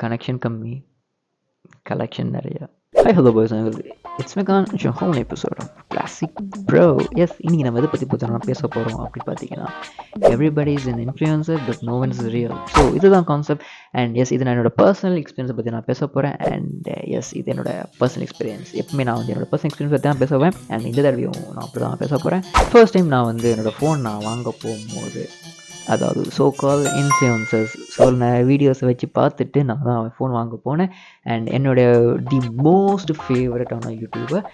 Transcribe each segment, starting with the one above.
Connection கம்மி, collection நிறையா. Hi hello boys, it's my con home episode of classic bro. Yes, இன்னைக்கு நம்ம எதை பற்றி பார்த்தோம்னா பேச போகிறோம் அப்படின்னு பார்த்தீங்கன்னா, everybody is an influencer but no one is real. So இதுதான் கான்செப்ட். அண்ட் எஸ், இது நான் என்னோட பர்சனல் எக்ஸ்பீரியன்ஸை பற்றி நான் பேச போகிறேன். அண்ட் எஸ், இது என்னோட பர்சனல் எக்ஸ்பீரியன்ஸ். எப்பவுமே நான் வந்து என்னோட பர்சனல் எக்ஸ்பீரியன்ஸ் பற்றி தான் பேசுவேன். அண்ட் இந்த தடவையும் நான் அப்படி தான் பேச போகிறேன். ஃபர்ஸ்ட் டைம் நான் வந்து என்னோடய ஃபோன் நான் வாங்க போகும்போது, அதாவது ஸோ கால் இன்ஃப்ளூயன்சர்ஸ் சொன்ன வீடியோஸை வச்சு பார்த்துட்டு நான் தான் ஃபோன் வாங்க போனேன். அண்ட் என்னுடைய தி மோஸ்ட் ஃபேவரட்டான YouTuber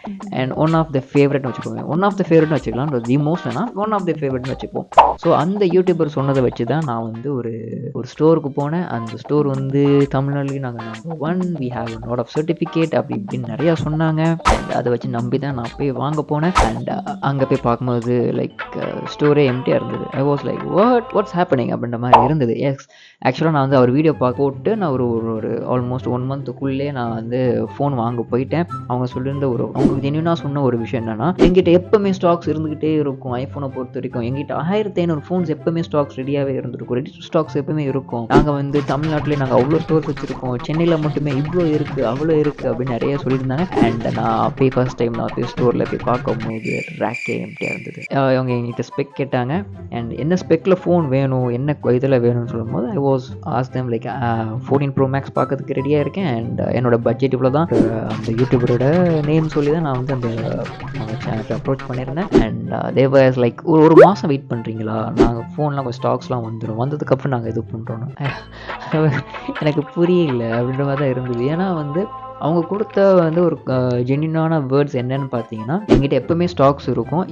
and one of the ஃபேவரட்னு வச்சுக்கோங்க. ஒன் ஆஃப் த ஃபேவரட்னு வச்சுக்கலாம், தி மோஸ்ட் வேணால் ஒன் ஆஃப் த ஃபேவரட்னு வச்சுப்போம். ஸோ அந்த யூடியூபர் சொன்னதை வச்சு தான் நான் வந்து ஒரு ஸ்டோருக்கு போனேன். அந்த ஸ்டோர் வந்து தமிழ்நாட்டிலேயே நாங்கள் number 1, we have a lot of certificate அப்படி இப்படின்னு நிறையா சொன்னாங்க. அண்ட் அதை வச்சு நம்பி தான் நான் போய் வாங்க போனேன். அண்ட் அங்கே போய் பார்க்கும்போது லைக் ஸ்டோரே எம்டியாக இருந்தது. I was like what's happening அப்படின்ற மாதிரி இருந்தது. எஸ், ஆக்சுவலாக நான் வந்து அவர் வீடியோ பார்க்க நான் ஒரு ஆல்மோஸ்ட் 1 மந்த்துக்குள்ளே நான் வந்து ஃபோன் வாங்க போயிட்டேன். அவங்க சொல்லியிருந்த அவங்க ஜென்யூனாக சொன்ன ஒரு விஷயம் என்னென்னா, எங்கிட்ட எப்போவுமே ஸ்டாக்ஸ் இருந்துக்கிட்டே இருக்கும். ஐஃபோனை பொறுத்த வரைக்கும் எங்கிட்ட 1500 ஃபோன்ஸ் எப்போவுமே ஸ்டாக்ஸ் ரெடியாகவே இருந்திருக்கும். ரெடி ஸ்டாக்ஸ் எப்பவுமே இருக்கும். நாங்கள் வந்து தமிழ்நாட்டிலே நாங்கள் அவ்வளோ ஸ்டோர்ஸ் வச்சுருக்கோம். சென்னையில் மட்டுமே இவ்வளோ இருக்குது அவ்வளோ இருக்குது அப்படின்னு நிறைய சொல்லியிருந்தாங்க. அண்ட் நான் போய் ஃபர்ஸ்ட் டைம் நான் போய் ஸ்டோரில் போய் பார்க்கும்போது ரேக்கே எம்டியாக இருந்தது. அவங்க எங்கிட்ட ஸ்பெக் கேட்டாங்க. அண்ட் என்ன ஸ்பெக்கில் ஃபோன் வேணும், என்ன இதில் வேணும்னு சொல்லும்போது I was ask them like 14 Pro Max பார்க்கறதுக்கு ரெடியாக இருக்கேன். அண்ட் என்னோட பட்ஜெட் இவ்வளோ தான். அந்த யூடியூபரோட நேம் சொல்லி தான் நான் வந்து அந்த சேனலுக்கு அப்ரோச் பண்ணியிருந்தேன். அண்ட் தே வாஸ் லைக் ஒரு மாதம் வெயிட் பண்ணுறீங்களா, நாங்கள் ஃபோன்லாம் கொஞ்சம் ஸ்டாக்ஸ்லாம் வந்துடும், வந்ததுக்கப்புறம் நாங்கள் இது பண்ணுறோன்னு. எனக்கு புரியல அப்படின்ற மாதிரி தான் இருந்தது. ஏன்னா வந்து அவங்க கொடுத்த வந்து ஒரு ஜென்யூனான வேர்ட்ஸ் என்னன்னு பார்த்தீங்கன்னா, எங்கிட்ட எப்போவுமே ஸ்டாக்ஸ் இருக்கும்.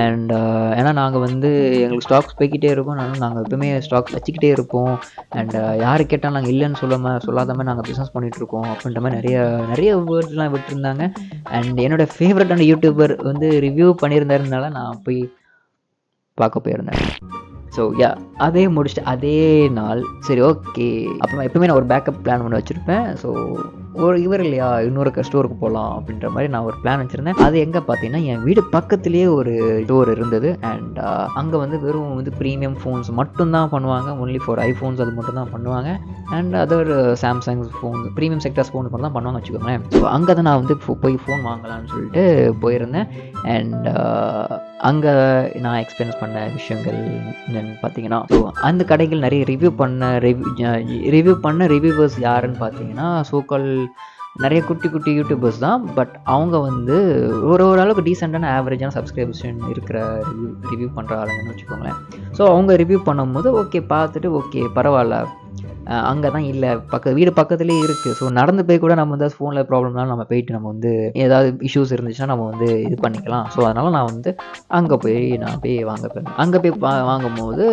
அண்ட் ஏன்னா நாங்கள் வந்து எங்களுக்கு ஸ்டாக்ஸ் போய்கிட்டே இருக்கும். நாங்கள் எப்பவுமே ஸ்டாக்ஸ் வச்சுக்கிட்டே இருப்போம். அண்ட் யாரு கேட்டால் நாங்கள் இல்லைன்னு சொல்லாத மாதிரி நாங்கள் பிஸ்னஸ் பண்ணிகிட்ருக்கோம் அப்படின்ற மாதிரி நிறைய வேர்ட்ஸ்லாம் விட்டுருந்தாங்க. அண்ட் என்னோடய ஃபேவரட்டான யூடியூபர் வந்து ரிவ்யூ பண்ணியிருந்தாருனால நான் போய் பார்க்க போயிருந்தேன். ஸோ யா, அதே முடிச்சுட்டு அதே நாள் சரி ஓகே, அப்புறமா எப்பவுமே நான் ஒரு பேக்கப் பிளான் ஒன்று வச்சுருப்பேன். ஸோ இவர் இல்லையா, இன்னொரு ஸ்டோருக்கு போகலாம் அப்படின்ற மாதிரி நான் ஒரு பிளான் வச்சுருந்தேன். அது எங்கே பார்த்தீங்கன்னா, என் வீடு பக்கத்துலேயே ஒரு ஸ்டோர் இருந்தது. அண்ட் அங்கே வந்து வெறும் வந்து ப்ரீமியம் ஃபோன்ஸ் மட்டும்தான் பண்ணுவாங்க. ஒன்லி ஃபார் ஐஃபோன்ஸ் அது மட்டும் தான் பண்ணுவாங்க. And other Samsung phone premium sectors phone மட்டும் தான் பண்ணுவாங்க வச்சுக்கோங்களேன். ஸோ அங்கே தான் நான் வந்து போய் ஃபோன் வாங்கலாம்னு சொல்லிட்டு போயிருந்தேன். அண்ட் அங்கே நான் எக்ஸ்பீரியன்ஸ் பண்ண விஷயங்கள் என்னென்னு பார்த்தீங்கன்னா, ஸோ அந்த கடைகள் நிறைய ரிவ்யூ பண்ண ரிவ்யூவர்ஸ் யாருன்னு பார்த்தீங்கன்னா, சோக்கால் நிறைய குட்டி யூடியூபர்ஸ் தான். பட் அவங்க வந்து ஓரளவுக்கு டீசெண்டான ஆவரேஜான சப்ஸ்கிரிப்ஷன் இருக்கிற ரிவ்யூ பண்ணுற ஆளுங்கன்னு வச்சுக்கோங்களேன். ஸோ அவங்க ரிவ்யூ பண்ணும்போது ஓகே பார்த்துட்டு ஓகே பரவாயில்ல, அங்கே தான் இல்லை, வீடு பக்கத்துலேயே இருக்குது. ஸோ நடந்து போய் கூட நம்ம வந்து ஃபோனில் ப்ராப்ளம்னாலும் நம்ம போயிட்டு நம்ம வந்து ஏதாவது இஷ்யூஸ் இருந்துச்சுன்னா நம்ம வந்து இது பண்ணிக்கலாம். ஸோ அதனால் நான் வந்து அங்கே போய் வாங்க போயிருந்தேன். அங்கே போய் வாங்கும்போது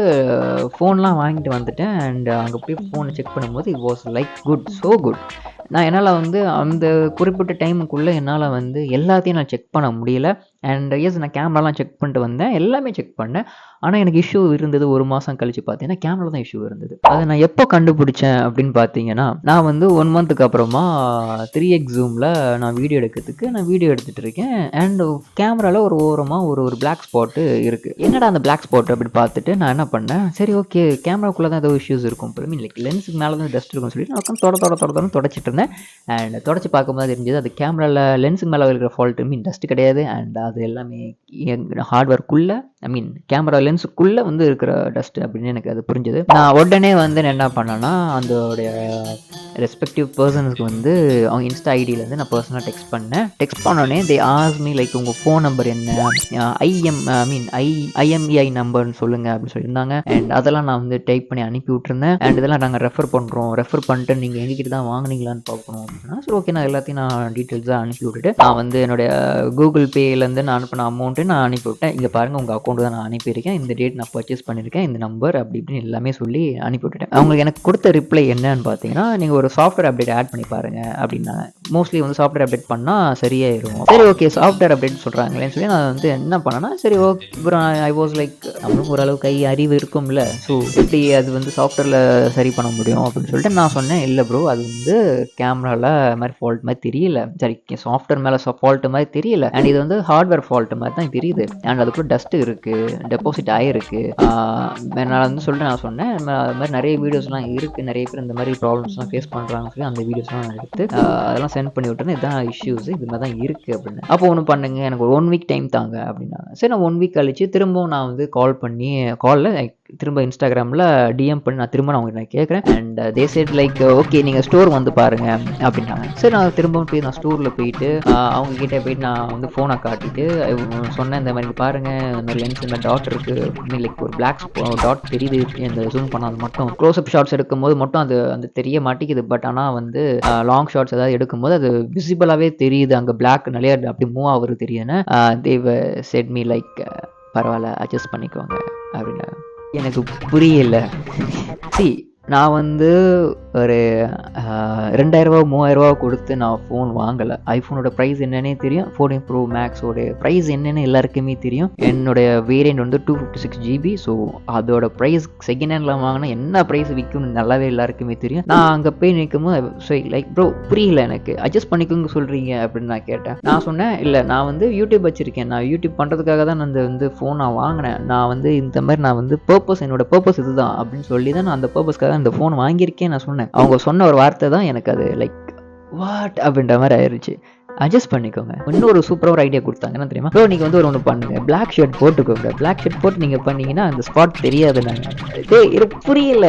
ஃபோன்லாம் வாங்கிட்டு வந்துட்டேன். அண்ட் அங்கே போய் ஃபோனை செக் பண்ணும்போது it was like good, so good. என்னால் வந்து அந்த குறிப்பிட்ட டைமுக்குள்ளே என்னால் வந்து எல்லாத்தையும் நான் செக் பண்ண முடியல. அண்ட் எஸ், நான் கேமராலாம் செக் பண்ணிட்டு வந்தேன், எல்லாமே செக் பண்ணேன். ஆனால் எனக்கு இஷ்யூ இருந்தது. 1 மாதம் கழித்து பார்த்தீங்கன்னா கேமரா தான் இஷ்யூ இருந்தது. அதை நான் எப்போ கண்டுபிடிச்சேன் அப்படின்னு பார்த்தீங்கன்னா, நான் வந்து 1 மந்த்துக்கு அப்புறமா 3x ஜூமில் நான் வீடியோ எடுத்துகிட்டு இருக்கேன். அண்ட் கேமராவில் ஒரு ஓரமாக ஒரு பிளாக் ஸ்பாட்டு இருக்குது. என்னடா அந்த பிளாக் ஸ்பாட் அப்படின்னு பார்த்துட்டு நான் என்ன பண்ணேன், சரி ஓகே கேமராக்குள்ளே தான் ஏதோ இஷ்யூஸ் இருக்கும், லைக் லென்ஸுக்கு மேலே தான் டஸ்ட் இருக்கும்னு சொல்லிட்டு நான் உட்காந்து தொடச்சிட்டு இருந்தேன். அண்ட் தொடச்சி பார்க்கும்போது தெரிஞ்சது அது கேமராவில் லென்ஸுக்கு மேலே இருக்கிற ஃபால்ட்டு, டஸ்ட்டு கிடையாது. அண்ட் அது எல்லாமே ஹார்ட்வேர்க்குள்ளே, கேமரா லென்ஸுக்குள்ளே வந்து இருக்கிற டஸ்ட் அப்படின்னு எனக்கு அது புரிஞ்சது. நான் உடனே வந்து என்ன பண்ணேன்னா, அதோடைய ரெஸ்பெக்டிவ் பர்சன்ஸ்க்கு வந்து அவங்க இன்ஸ்டா ஐடியிலேருந்து நான் பர்சனலாக டெக்ஸ்ட் பண்ணோடனே தே ஆஸ்க் மீ லைக் உங்கள் ஃபோன் நம்பர் என்ன, ஐஎம்இஐ நம்பர்னு சொல்லுங்கள் அப்படின்னு சொல்லியிருந்தாங்க. அண்ட் அதெல்லாம் நான் வந்து டைப் பண்ணி அனுப்பி விட்டுருந்தேன். அண்ட் இதெல்லாம் நாங்கள் ரெஃபர் பண்ணிட்டு நீங்கள் எங்ககிட்ட தான் வாங்கினீங்களான்னு பார்க்கணும் அப்படின்னா சரி ஓகே, நான் எல்லாத்தையும் நான் டீட்டெயில்ஸாக அனுப்பி விட்டுட்டு நான் வந்து என்னுடைய கூகுள் பேலேருந்து நான் அனுப்பின அமௌண்ட்டு நான் அனுப்பி விட்டேன். இங்கே பாருங்கள் உங்கள் அக்கௌண்ட்டு தான் நான் அனுப்பியிருக்கேன், இந்த டேட் நான் பர்ச்சேஸ் பண்ணியிருக்கேன், இந்த நம்பர் அப்படி இப்படின்னு எல்லாமே சொல்லி அனுப்பி விட்டுட்டேன். அவங்களுக்கு எனக்கு கொடுத்த ரிப்ளை என்னன்னு பார்த்தீங்கன்னா, நீங்கள் ஒரு சாஃப்ட்வேர் அப்டேட் ஆட் பண்ணி பாருங்கள் அப்படின்னாங்க. மோஸ்ட்லி வந்து சாஃப்ட்வேர் அப்டேட் பண்ணால் சரியாயிரும். சரி ஓகே சாஃப்ட்வேர் அப்டேட் சொல்கிறாங்களேன்னு சொல்லி நான் வந்து என்ன பண்ணேன்னா, சரி ஓகே அப்புறம் ஐ வாஸ் லைக் நம்மளுக்கு ஓரளவுக்கு அறிவு இருக்கும்ல, ஸோ எப்படி அது வந்து சாஃப்ட்வேரில் சரி பண்ண முடியும் அப்படின்னு சொல்லிட்டு நான் சொன்னேன், இல்லை ப்ரோ அது வந்து கேமராவில் மாதிரி ஃபால்ட் மாதிரி தெரியல, சரி சாஃப்ட்வேர் மேலே ஃபால்ட்டு மாதிரி தெரியல. அண்ட் இது வந்து ஹார்ட்வேர் ஹார்ட்வேர் ஃபால்ட் மாதிரி தான் தெரியுது. அண்ட் அதுக்குள்ள டஸ்ட் இருக்கு, டெபாசிட் ஆயிருக்கு. நான் வந்து சொல்லிட்டு நான் சொன்னேன், அது மாதிரி நிறைய வீடியோஸ்லாம் இருக்கு, நிறைய பேர் இந்த மாதிரி ப்ராப்ளம்ஸ்லாம் ஃபேஸ் பண்றாங்கன்னு சொல்லி அந்த வீடியோஸ்லாம் நான் எடுத்து அதெல்லாம் சென்ட் பண்ணி விட்டேன். இதுதான் இஷ்யூஸ், இது மாதிரி தான் இருக்கு அப்படின்னு. அப்போ ஒன்று பண்ணுங்க, எனக்கு ஒரு 1 வீக் டைம் தாங்க அப்படின்னாங்க. சரி, நான் 1 வீக் கழிச்சு திரும்பவும் நான் வந்து கால் பண்ணி திரும்ப இன்ஸ்டாகிராமில் டிஎம் பண்ணி நான் திரும்ப நான் கேட்குறேன். And they said like okay நீங்கள் ஸ்டோர் வந்து பாருங்க அப்படின்னாங்க. சரி, நான் திரும்பவும் போய் நான் ஸ்டோரில் போயிட்டு அவங்க கிட்டே போயிட்டு நான் வந்து ஃபோனை காட்டிட்டு சொன்னேன், இந்த மாதிரி பாருங்க, இந்த மாதிரி லென்ஸ் இந்த டாட் இருக்கு, லைக் ஒரு பிளாக் டாட் தெரியுது, இந்த ஜூம் பண்ணால் மட்டும் க்ளோஸ்அப் ஷாட்ஸ் எடுக்கும்போது மட்டும் அது அந்த தெரிய மாட்டேங்குது. பட் ஆனால் வந்து லாங் ஷாட்ஸ் ஏதாவது எடுக்கும்போது அது விசிபிளாகவே தெரியுது, அங்கே பிளாக் நிறைய அப்படி மூவ் ஆகுறது தெரியுதுன்னு தேவ் செட் மீ லைக் பரவாயில்ல அட்ஜஸ்ட் பண்ணிக்கோங்க அப்படின்னு. எனக்கு புரியல. நான் வந்து ஒரு 2000 ரூபா 3000 ரூபா கொடுத்து நான் ஃபோன் வாங்கலை. ஐஃபோனோட ப்ரைஸ் என்னன்னே தெரியும், 14 Pro Maxோட ப்ரைஸ் என்னன்னு எல்லாருக்குமே தெரியும். என்னுடைய வேரியண்ட் வந்து 256 GB. ஸோ அதோட ப்ரைஸ் செகண்ட் ஹேண்டில் வாங்கினா என்ன ப்ரைஸ் விற்கும்னு நல்லாவே எல்லாருக்குமே தெரியும். நான் அங்கே போய் நிற்கும்போது லைக் ப்ரோ புரியல, எனக்கு அட்ஜஸ்ட் பண்ணிக்கோங்க சொல்கிறீங்க அப்படின்னு நான் கேட்டேன். நான் சொன்னேன், இல்லை நான் வந்து யூடியூப் வச்சுருக்கேன், நான் யூடியூப் பண்ணுறதுக்காக தான் நான் வந்து ஃபோன் நான் வாங்கினேன். நான் வந்து இந்த மாதிரி நான் வந்து என்னோட பர்பஸ் இதுதான் அப்படின்னு சொல்லி தான் நான் அந்த பர்பஸ்க்காக இந்த ஃபோன் வாங்கியிருக்கேன் நான் சொன்னேன். அவங்க சொன்ன ஒரு வார்த்தை தான் எனக்கு அது லைக் வாட் அப்படின்ற மாதிரி ஆயிடுச்சு. அட்ஜஸ்ட் பண்ணிக்கோங்க. இன்னொரு சூப்பராக ஒரு ஐடியா கொடுத்தாங்க, என்ன தெரியுமா ப்ரோ, நீங்கள் வந்து ஒன்று பண்ணுங்க, பிளாக் ஷர்ட் போட்டுக்கோங்க. பிளாக் ஷர்ட் போட்டு நீங்கள் பண்ணீங்கன்னா அந்த ஸ்பாட் தெரியாது. எனக்கு புரியல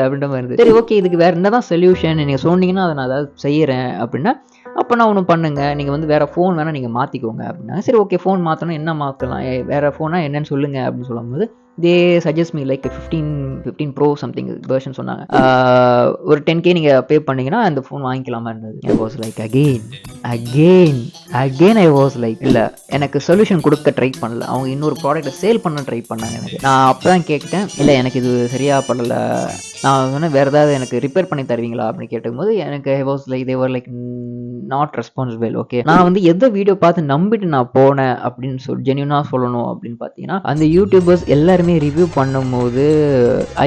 அப்படின்ற மாதிரி இருந்தது. சரி ஓகே, இதுக்கு வேற என்னதான் சொல்யூஷன் நீங்கள் சொன்னீங்கன்னா அதை நான் அதாவது செய்யறேன் அப்படின்னா, அப்போ நான் ஒன்று பண்ணுங்க, நீங்கள் வந்து வேறு ஃபோன் வேணால் நீங்கள் மாற்றிக்கோங்க அப்படின்னா. சரி ஓகே, ஃபோன் மாற்றணும், என்ன மாற்றலாம், வேறு ஃபோனாக என்னன்னு சொல்லுங்கள் அப்படின்னு சொல்லும்போது they suggest me like 15 Pro something version சொன்னாங்க. ஒரு 10K நீங்கள் பே பண்ணிங்கன்னா அந்த ஃபோன் வாங்கிக்கலாமா இருந்தது. I was like again I was like இல்லை, எனக்கு சொல்யூஷன் கொடுக்க ட்ரை பண்ணல, அவங்க இன்னொரு ப்ராடக்ட்டை சேல் பண்ண ட்ரை பண்ணாங்க. எனக்கு நான் அப்போ தான் கேட்டேன், இல்லை எனக்கு இது சரியாக பண்ணலை, நான் சொன்னேன் வேறு ஏதாவது எனக்கு ரிப்பேர் பண்ணி தருவீங்களா அப்படின்னு கேட்டும்போது எனக்கு I was like they var like not responsible. Okay, நான் வந்து எந்த வீடியோ பார்த்து நம்பிட்டு நான் போனேன் அப்படின்னு ஜென்யூனாக சொல்லணும் அப்படின்னு பார்த்தீங்கன்னா, அந்த யூடியூபர்ஸ் எல்லாருமே ரிவ்யூ பண்ணும்போது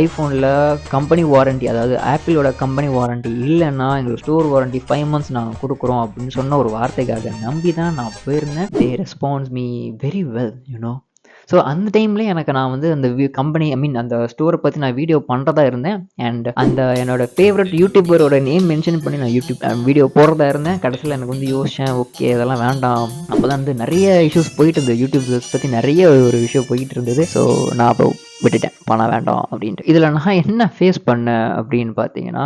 ஐஃபோனில் கம்பெனி வாரண்டி, அதாவது ஆப்பிளோட கம்பெனி வாரண்டி இல்லைன்னா எங்களுக்கு ஸ்டோர் வாரண்டி 5 months நாங்கள் கொடுக்குறோம் அப்படின்னு சொன்ன ஒரு வார்த்தைக்காக நம்பி தான் நான் போயிருந்தேன். They response me very well you know. So அந்த டைம்லேயே எனக்கு நான் வந்து அந்த கம்பெனி அந்த ஸ்டோரை பற்றி நான் வீடியோ பண்ணுறதா இருந்தேன். அண்ட் அந்த என்னோட ஃபேவரட் யூடியூபரோட நேம் மென்ஷன் பண்ணி நான் யூடியூப் வீடியோ போடுறதா இருந்தேன். கடைசியில் எனக்கு வந்து யோசிச்சேன், ஓகே இதெல்லாம் வேண்டாம். அப்போ தான் வந்து நிறைய இஷ்யூஸ் போயிட்டு இருந்தது, யூடியூப் பற்றி நிறைய ஒரு விஷயம் போயிட்டு இருந்தது. ஸோ நான் அப்போ விட்டுட்டேன், பணம் வேண்டாம் அப்படின்ட்டு. இதில் நான் என்ன ஃபேஸ் பண்ணேன் அப்படின்னு பார்த்தீங்கன்னா,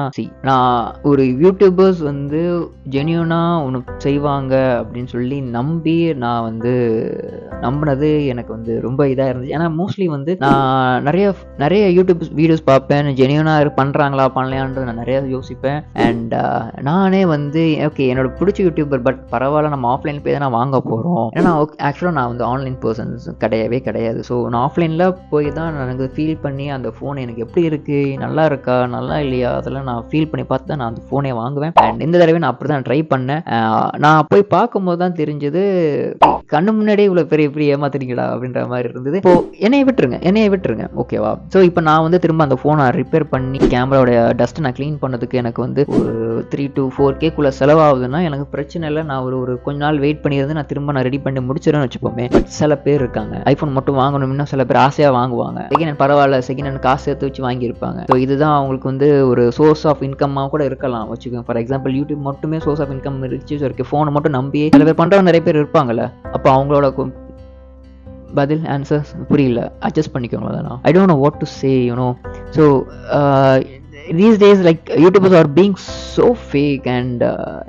நான் ஒரு யூடியூபர்ஸ் வந்து ஜென்யூனாக ஒன்று செய்வாங்க அப்படின்னு சொல்லி நம்பி நான் வந்து நம்பினது எனக்கு வந்து ரொம்ப இதாக இருந்துச்சு. ஏன்னா மோஸ்ட்லி வந்து நான் நிறைய யூடியூப் வீடியோஸ் பார்ப்பேன், ஜென்யூனாக பண்ணுறாங்களா பண்ணலையான்றது நான் நிறைய யோசிப்பேன். அண்ட் நானே வந்து ஓகே என்னோட பிடிச்ச யூடியூபர், பட் பரவாயில்ல நம்ம ஆஃப்லைன் போய் தான் நான் வாங்க போகிறோம். ஏன்னா ஆக்சுவலாக நான் வந்து ஆன்லைன் பர்சன்ஸ் கிடையாது. ஸோ நான் ஆஃப்லைனில் போய் தான் எனக்கு ஃபீல் பண்ணி அந்த ஃபோன் எனக்கு எப்படி இருக்குது, நல்லா இருக்கா நல்லா இல்லையா அதெல்லாம் நான் ஃபீல் பண்ணி பார்த்து தான் நான் அந்த ஃபோனே வாங்குவேன். அண்ட் இந்த தடவை நான் அப்படி தான் ட்ரை பண்ணேன். நான் போய் பார்க்கும்போது தான் தெரிஞ்சது, கண்ணு முன்னாடியே இவ்வளோ பெரிய எப்படி ஏமாத்துறீங்களா அப்படின்ற மாதிரி இருந்தது. இப்போ என்னைய விட்டுருங்க ஓகேவா. ஸோ இப்போ நான் வந்து திரும்ப அந்த ஃபோனை ரிப்பேர் பண்ணி கேமராவோட டஸ்ட்டை நான் க்ளீன் பண்ணதுக்கு எனக்கு வந்து ஒரு 3 to 4K செலவாகுதுன்னா எனக்கு பிரச்சனை இல்லை. நான் ஒரு கொஞ்ச நாள் வெயிட் பண்ணியிருந்து நான் திரும்ப ரெடி பண்ணி முடிச்சிடறேன்னு வச்சுப்போமே. பட் சில பேர் இருக்காங்க ஐஃபோன் மட்டும் வாங்கணும்னா சில பேர் ஆசையாக வாங்குவாங்க. செகண்ட் ஹேண்ட் பரவாயில்ல, செகண்ட் ஹேண்ட் காசு சேர்த்து வச்சு வாங்கியிருப்பாங்க. ஸோ இதுதான் அவங்களுக்கு வந்து ஒரு சோர்ஸ் ஆஃப் இன்கம்மாக கூட இருக்கலாம் வச்சுக்கோங்க. ஃபார் எக்ஸாம்பிள் யூடியூப் மட்டுமே சோர்ஸ் ஆஃப் இன்கம் இருந்துச்சு, ஃபோனை மட்டும் நம்பி சில பேர் பண்ணுறவங்க நிறைய பேர் இருப்பாங்கல்ல. அப்போ அவங்களோட பதில் ஆன்சர்ஸ் புரியல, அட்ஜஸ்ட் பண்ணிக்கோங்களா தானா. I don't know what to say you know. So these days like YouTubers are being so fake and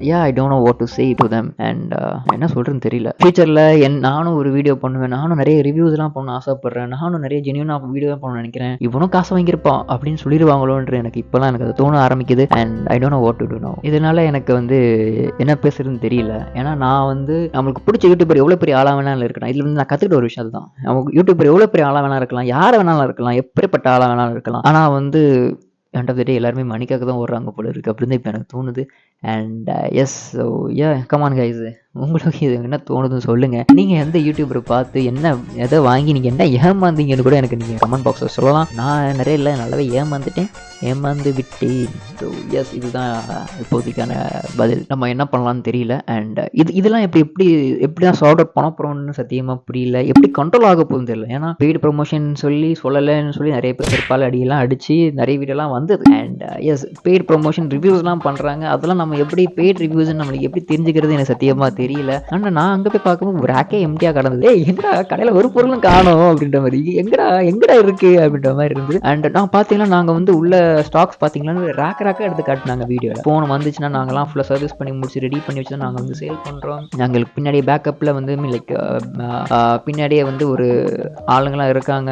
yeah I don't know what to say to them and என்ன சொல்றேன்னு தெரியல. ஃபியூச்சரில் நானும் ஒரு வீடியோ பண்ணுவேன், நானும் நிறைய ரிவ்யூஸ்லாம் பண்ண ஆசைப்படுறேன், நானும் நிறைய ஜென்யூனாக வீடியோ பண்ண நினைக்கிறேன், இவனும் காசு வாங்கியிருப்பான் அப்படின்னு சொல்லிடுவாங்களோன்ற எனக்கு இப்போலாம் எனக்கு அது தோண ஆரம்பிக்குது. And I don't know what to to know. இதனால எனக்கு வந்து என்ன பேசுறதுன்னு தெரியல. ஏன்னா நான் வந்து நம்மளுக்கு பிடிச்ச யூடியூபர் எவ்வளோ பெரிய ஆளாக வேணாலும் இருக்கணும். இதில் வந்து நான் கற்றுக்கிட்ட ஒரு விஷயம் தான், நமக்கு யூடியூபர் எவ்வளோ பெரிய ஆளாக வேணாலும் இருக்கலாம், யாரை வேணாலும் இருக்கலாம், எப்படிப்பட்ட ஆளாக வேணாலும் இருக்கலாம். ஆனால் வந்து எண்ட் ஆஃப் த டே எல்லாருமே மணிக்காக தான் ஓடுறாங்க போல இருக்குது அப்படின்னு இப்போ எனக்கு தோணுது. And yes so yeah come on guys, உங்களுக்கு இது என்ன தோணுதுன்னு சொல்லுங்கள். நீங்கள் எந்த யூடியூபரை பார்த்து என்ன எதை வாங்கி நீங்கள் என்ன ஏமாந்தீங்கன்னு கூட எனக்கு நீங்கள் கமெண்ட் பாக்ஸில் சொல்லலாம். நான் நிறைய இல்லை நல்லாவே ஏமாந்து விட்டேன். ஸோ எஸ், இதுதான் இப்போதைக்கான பதில். நம்ம என்ன பண்ணலான்னு தெரியல. அண்ட் இதெல்லாம் எப்படி தான் சார்ட் அவுட் பண்ண போகிறோம்னு சத்தியமாக புரியல. எப்படி கண்ட்ரோல் ஆக போகுதுன்னு தெரியல. ஏன்னா பெய்டு ப்ரொமோஷன் சொல்லலைன்னு சொல்லி நிறைய பேர் செருப்பால் அடியெல்லாம் அடித்து நிறைய வீடியோலாம் வந்தது. அண்ட் எஸ், பெய்டு ப்ரொமோஷன் ரிவ்யூஸ்லாம் பண்ணுறாங்க. அதெல்லாம் நம்ம எப்படி பெய்டு ரிவ்யூஸ்ன்னு நம்மளுக்கு எப்படி தெரிஞ்சுக்கிறது எனக்கு சத்தியமாக தெரியல. ஆனால் நான் அங்கே போய் பார்க்கும்போது ஒரு ரேக்கே எம்டியாக கடந்தது. எங்கடா கடையில் ஒரு பொருளும் காணோம் அப்படின்ற மாதிரி, எங்கடா இருக்குது அப்படின்ற மாதிரி இருந்தது. அண்ட் நான் பார்த்தீங்கன்னா நாங்கள் வந்து உள்ள ஸ்டாக்ஸ் பார்த்தீங்கன்னா ரேக்காக எடுத்து காட்டினாங்க வீடியோவில். ஃபோன் வந்துச்சுன்னா நாங்கள்லாம் ஃபுல்லாக சர்வீஸ் பண்ணி முடிச்சு ரெடி பண்ணி வச்சு தான் நாங்கள் வந்து சேல் பண்ணுறோம். நாங்களுக்கு பின்னாடியே பேக்கப்பில் வந்து லைக் பின்னாடியே வந்து ஒரு ஆளுங்களாம் இருக்காங்க.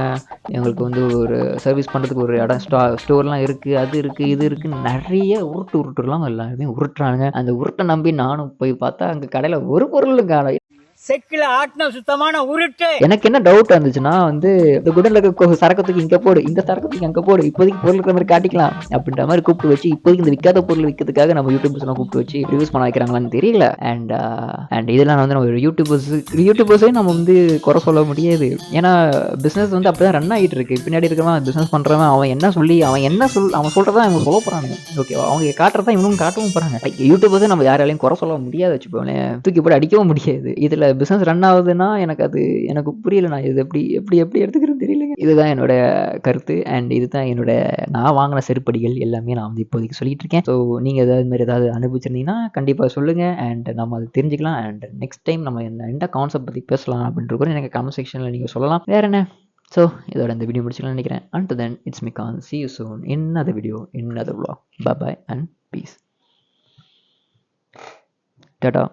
எங்களுக்கு வந்து ஒரு சர்வீஸ் பண்ணுறதுக்கு ஒரு இடம் ஸ்டோர்லாம் இருக்குது, அது இருக்குது, இது இருக்குன்னு நிறைய உருட்டுலாம் எல்லாருமே உருட்டுறாங்க. அந்த உருட்டை நம்பி நானும் போய் பார்த்தா அங்கே கடையில் ஒரு பொருளும் காணோம். செக்கில ஆட்டின சுத்தமான உருட்டு. எனக்கு என்ன டவுட் வந்துச்சுன்னா வந்து இந்த குடன்ல இருக்க சரக்கத்துக்கு இங்கே போடு, இந்த சரக்கத்துக்கு அங்கே போடு, இப்போதைக்கு பொருள் இருக்கிற மாதிரி காட்டிக்கலாம் அப்படின்ற மாதிரி கூப்பிட்டு வச்சு இப்போதைக்கு இந்த விற்காத பொருள் விற்கிறதுக்காக நம்ம யூடியூபர்ஸ்லாம் கூப்பிட்டு வச்சு ரிவ்யூஸ் பண்ண வைக்கிறாங்களான்னு தெரியல. அண்ட் இதெல்லாம் வந்து நம்ம யூடியூபர்ஸையும் நம்ம வந்து குறை சொல்ல முடியாது. ஏன்னா பிஸ்னஸ் வந்து அப்படி தான் ரன் ஆகிட்டு இருக்கு. பின்னாடி இருக்கிறவன் பிஸ்னஸ் பண்ணுறவன் அவன் சொல்கிறதான் அவங்க சொல்ல போகிறாங்க. ஓகேவா, அவங்க காட்டுறதா இவனும் காட்டவும் போகிறாங்க. யூடியூபர்ஸை நம்ம யாராலையும் குறை சொல்ல முடியாது வச்சுப்போம், தூக்கி போட்டு அடிக்கவும் முடியாது. இதில் பிஸ்னஸ் ரன் ஆகுதுன்னா எனக்கு புரியல. நான் இது எப்படி எடுத்துக்கிறேன்னு தெரியலங்க. இதுதான் என்னோட கருத்து. அண்ட் இதுதான் நான் வாங்கின செருப்படிகள் எல்லாமே நான் வந்து இப்போதைக்கு சொல்லிட்டு இருக்கேன். ஸோ நீங்கள் ஏதாவது அனுபவிச்சிருந்தீங்கன்னா கண்டிப்பாக சொல்லுங்கள். அண்ட் நம்ம அதை தெரிஞ்சுக்கலாம். அண்ட் நெக்ஸ்ட் டைம் நம்ம என்ன கான்செப்ட் பற்றி பேசலாம் அப்படின்ற கூட எனக்கு கமெண்ட் செக்ஷனில் நீங்கள் சொல்லலாம். வேறு என்ன? ஸோ இதோட இந்த வீடியோ முடிச்சுக்கலாம்னு நினைக்கிறேன். Until then, it's me Khan. See you soon in another video, in another vlog. Bye and peace. Ta-ta.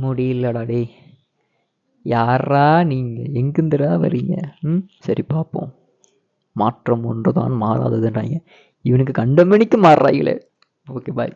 முடியலடா டேய், யாரா நீங்கள் எங்கிருந்துடா வரீங்க? சரி பார்ப்போம். மாற்றம் ஒன்றுதான் மாறாததுன்றாங்க, இவனுக்கு கண்டமணிக்கு மாறுறாங்களே. ஓகே, பாய்.